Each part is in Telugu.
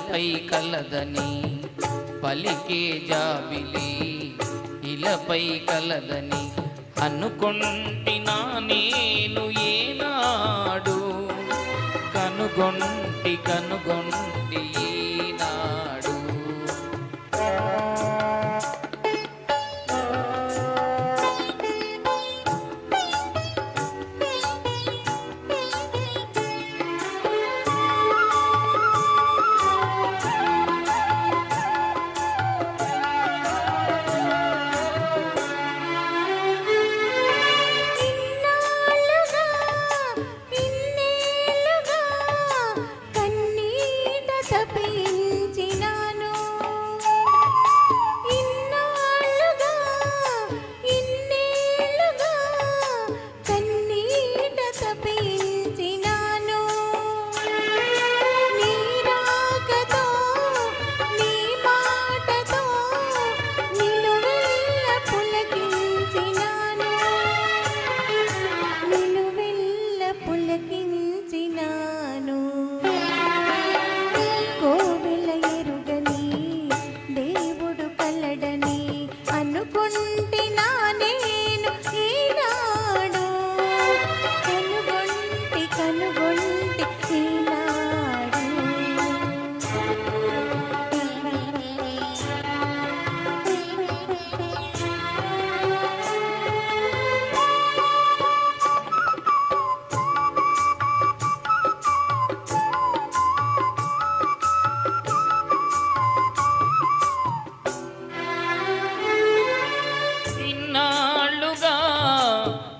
ఇలపై కలదని పలికే జాబిలి ఇలపై కలదని అనుకొంటినా నేను ఏనాడు కనుగొంటి ఈనాడు.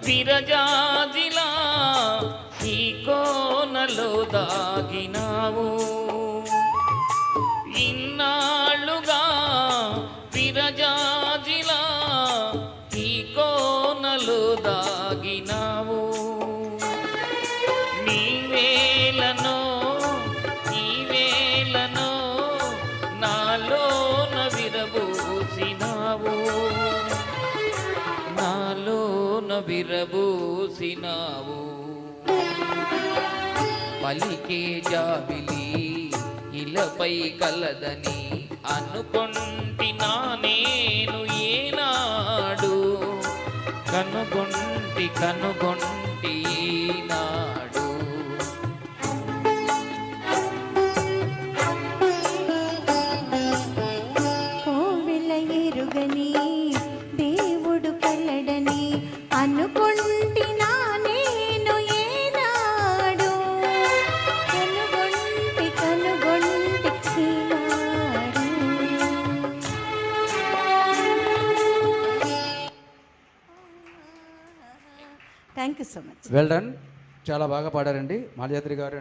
విరజాజిలా ఈ కోనలో దాగినావు ఇన్నాళ్ళుగా విరజాజిలా ఈ కోనలో దాగినావు నీవేలనో నాలోన విరబూసినావు విరబూసినావు. పలికే జాబిలి ఇలపై కలదని అనుకొంటినా నేను ఏనాడు కనుగొంటి ఈనాడు. కోవెల ఎరుగని దేవుడు కలడని అనుకొంటినా నేను ఏనాడు కనుగొంటి ఈనాడు. Thank you so much. Well done. చాలా బాగా పాడారండి మాల్యాద్రి గారు.